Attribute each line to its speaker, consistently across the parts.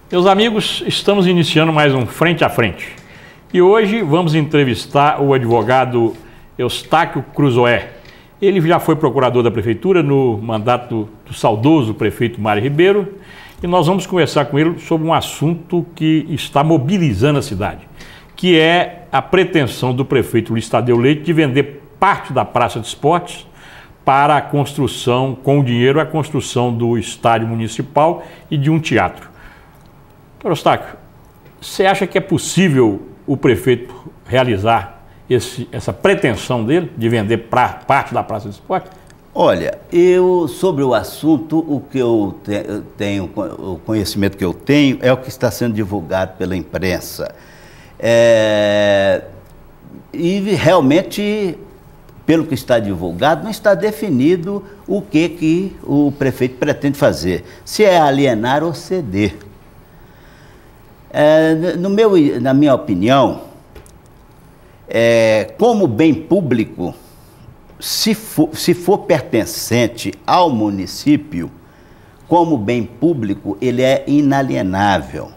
Speaker 1: Meus amigos, estamos iniciando mais um Frente a Frente. E hoje vamos entrevistar o advogado Eustáquio Cruzoé. Ele já foi procurador da Prefeitura no mandato do saudoso prefeito Mário Ribeiro. E nós vamos conversar com ele sobre um assunto que está mobilizando a cidade, que é a pretensão do prefeito Luiz Tadeu Leite de vender parte da Praça de Esportes para a construção, com o dinheiro, a construção do estádio municipal e de um teatro. Doutor Eustáquio, você acha que é possível o prefeito realizar essa pretensão dele de vender parte da Praça de Esportes?
Speaker 2: Olha, sobre o assunto, o que eu tenho, o conhecimento que eu tenho é o que está sendo divulgado pela imprensa. E realmente, pelo que está divulgado, não está definido o que o prefeito pretende fazer. Se é alienar ou ceder. Na minha opinião, como bem público, se for pertencente ao município, como bem público, ele é inalienável,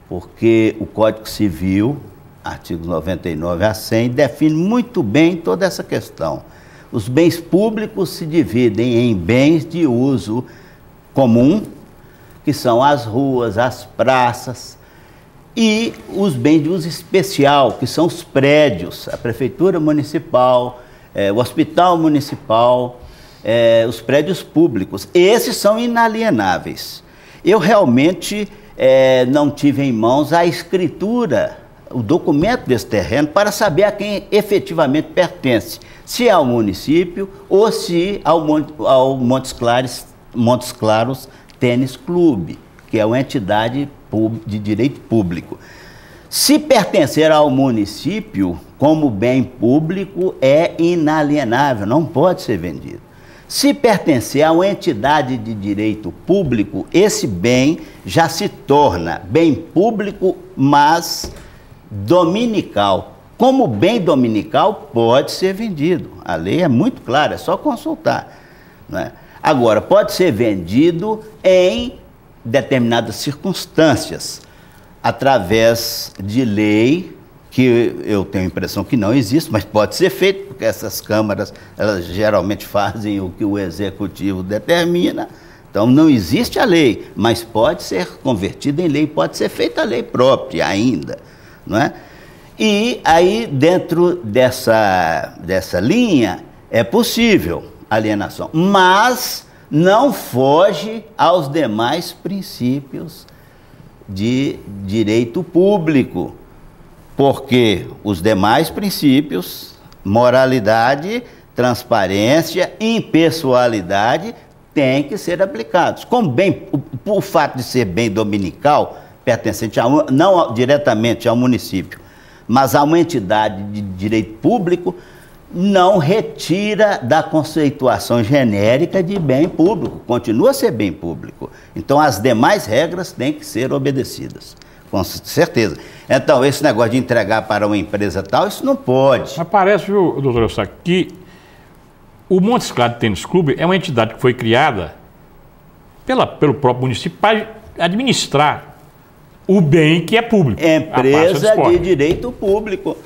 Speaker 2: porque o Código Civil, artigos 99 a 100, define muito bem toda essa questão. Os bens públicos se dividem em bens de uso comum, que são as ruas, as praças, e os bens de uso especial, que são os prédios, a Prefeitura Municipal, o Hospital Municipal, os prédios públicos. Esses são inalienáveis. Eu realmente não tive em mãos a escritura, o documento desse terreno, para saber a quem efetivamente pertence, se é ao município ou se ao Montes Claros Tênis Clube, que é uma entidade de direito público. Se pertencer ao município como bem público, é inalienável, não pode ser vendido. Se pertencer a uma entidade de direito público, esse bem já se torna bem público, mas dominical. Como bem dominical, pode ser vendido. A lei é muito clara, é só consultar, né? Agora, pode ser vendido em determinadas circunstâncias, através de lei, que eu tenho a impressão que não existe, mas pode ser feito, porque essas câmaras, elas geralmente fazem o que o executivo determina. Então não existe a lei, mas pode ser convertida em lei, pode ser feita a lei própria ainda, não é? E aí, dentro dessa linha, é possível alienação, mas não foge aos demais princípios de direito público, porque os demais princípios, moralidade, transparência, impessoalidade, têm que ser aplicados. Como o fato de ser bem dominical, pertencente não diretamente ao município, mas a uma entidade de direito público, não retira da conceituação genérica de bem público, continua a ser bem público. Então, as demais regras têm que ser obedecidas, com certeza. Então, esse negócio de entregar para uma empresa tal, isso não pode.
Speaker 1: Mas parece, viu, doutor Eustáquio, que o Montes Claros Tênis Clube é uma entidade que foi criada pelo próprio município para administrar o bem que é público.
Speaker 2: Empresa de direito público.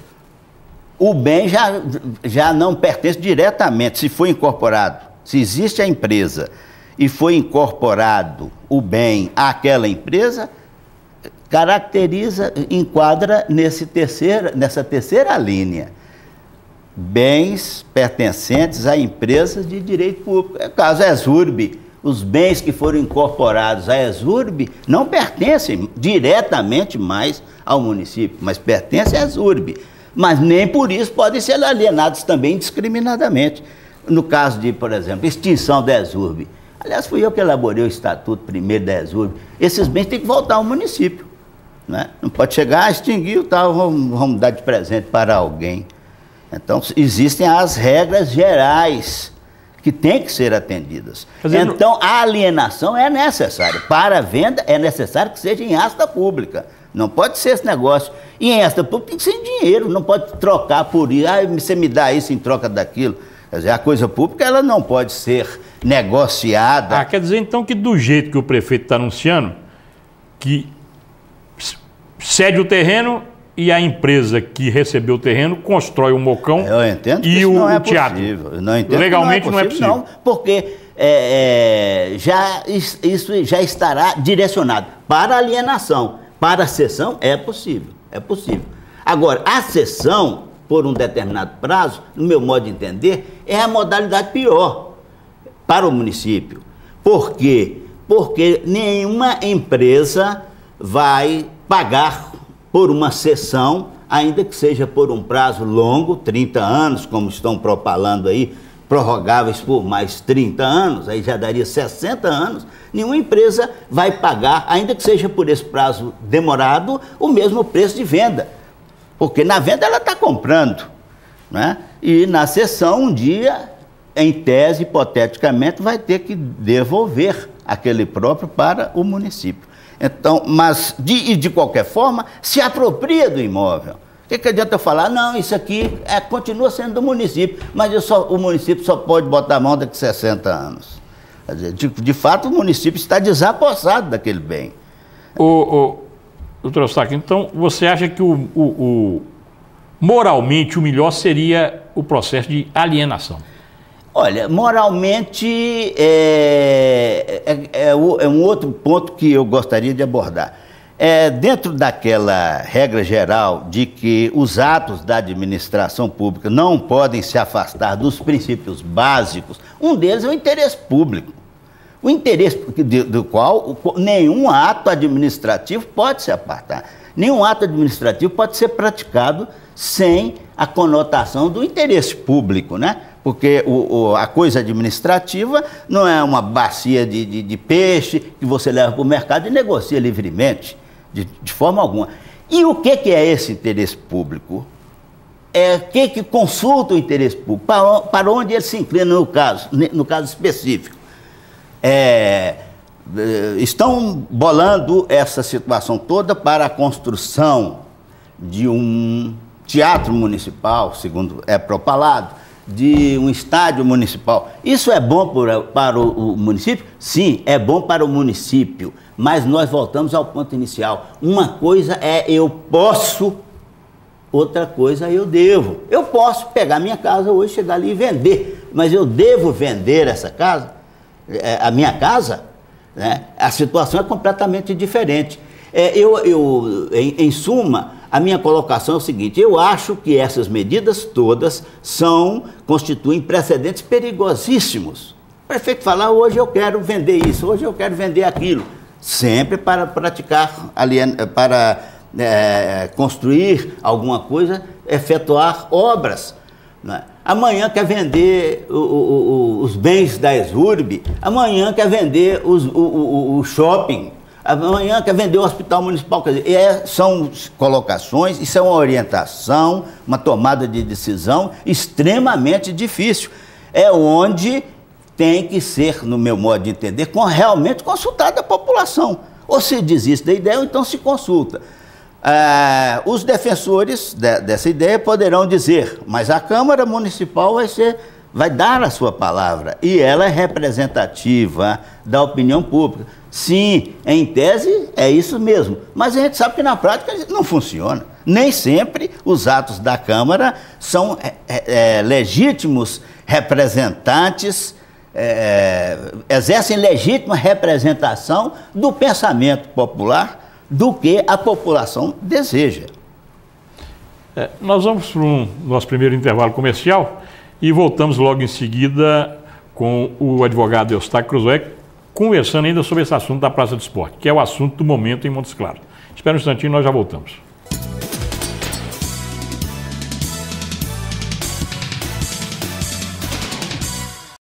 Speaker 2: O bem já não pertence diretamente, se foi incorporado. Se existe a empresa e foi incorporado o bem àquela empresa, enquadra nessa terceira linha. Bens pertencentes a empresas de direito público. É o caso ESURB. Os bens que foram incorporados à ESURB não pertencem diretamente mais ao município, mas pertencem à ESURB. Mas nem por isso podem ser alienados também indiscriminadamente. No caso de, por exemplo, extinção da ESURB. Aliás, fui eu que elaborei o estatuto primeiro da ESURB. Esses bens têm que voltar ao município, né? Não pode chegar, extinguir e tal, vamos dar de presente para alguém. Então, existem as regras gerais que têm que ser atendidas. Então, a alienação é necessária. Para a venda, é necessário que seja em asta pública. Não pode ser esse negócio. E em asta pública tem que ser em dinheiro, não pode trocar por isso. Você me dá isso em troca daquilo. Quer dizer, a coisa pública, ela não pode ser negociada.
Speaker 1: Quer dizer então que do jeito que o prefeito está anunciando, que cede o terreno e a empresa que recebeu o terreno constrói o mocão e o teatro.
Speaker 2: Não entendo.
Speaker 1: Legalmente não é possível.
Speaker 2: Não, porque isso já estará direcionado para alienação. Para a cessão é possível. Agora, a cessão por um determinado prazo, no meu modo de entender, é a modalidade pior para o município. Por quê? Porque nenhuma empresa vai pagar por uma cessão, ainda que seja por um prazo longo, 30 anos, como estão propalando aí, prorrogáveis por mais 30 anos, aí já daria 60 anos, nenhuma empresa vai pagar, ainda que seja por esse prazo demorado, o mesmo preço de venda. Porque na venda ela está comprando, né? E na cessão, um dia, em tese, hipoteticamente, vai ter que devolver aquele próprio para o município. Então, mas, de qualquer forma, se apropria do imóvel. O que adianta eu falar? Não, isso aqui continua sendo do município, mas o município só pode botar a mão daqui a 60 anos. Quer dizer, de fato, o município está desapossado daquele bem.
Speaker 1: Doutor Eustáquio, então você acha que moralmente o melhor seria o processo de alienação?
Speaker 2: Olha, moralmente é um outro ponto que eu gostaria de abordar. Dentro daquela regra geral de que os atos da administração pública não podem se afastar dos princípios básicos, um deles é o interesse público. O interesse do qual nenhum ato administrativo pode se apartar. Nenhum ato administrativo pode ser praticado sem a conotação do interesse público, né? Porque a coisa administrativa não é uma bacia de peixe que você leva para o mercado e negocia livremente, de forma alguma. E o que é esse interesse público? O que consulta o interesse público? Para onde ele se inclina no caso específico? Estão bolando essa situação toda para a construção de um teatro municipal, segundo é propalado, de um estádio municipal. Isso é bom para o município? Sim, é bom para o município, mas nós voltamos ao ponto inicial. Uma coisa é eu posso, outra coisa é eu devo. Eu posso pegar minha casa hoje, chegar ali e vender, mas eu devo vender essa casa? A minha casa, né? A situação é completamente diferente. Em suma, a minha colocação é o seguinte: eu acho que essas medidas todas constituem precedentes perigosíssimos. O prefeito falar, hoje eu quero vender isso, hoje eu quero vender aquilo, sempre para praticar, para construir alguma coisa, efetuar obras, né? Amanhã quer vender os bens da ESURB, amanhã quer vender o shopping, amanhã quer vender o hospital municipal. Quer dizer, são colocações, isso é uma orientação, uma tomada de decisão extremamente difícil. É onde tem que ser, no meu modo de entender, realmente consultada a população. Ou se desiste da ideia, ou então se consulta. Os defensores dessa ideia poderão dizer, mas a Câmara Municipal vai dar a sua palavra e ela é representativa da opinião pública. Sim, em tese é isso mesmo, mas a gente sabe que na prática não funciona. Nem sempre os atos da Câmara são legítimos representantes, exercem legítima representação do pensamento popular, do que a população deseja.
Speaker 1: Nós vamos para o nosso primeiro intervalo comercial e voltamos logo em seguida com o advogado Eustáquio Cruzoé, conversando ainda sobre esse assunto da Praça do Esporte, que é o assunto do momento em Montes Claros. Espera um instantinho, nós já voltamos.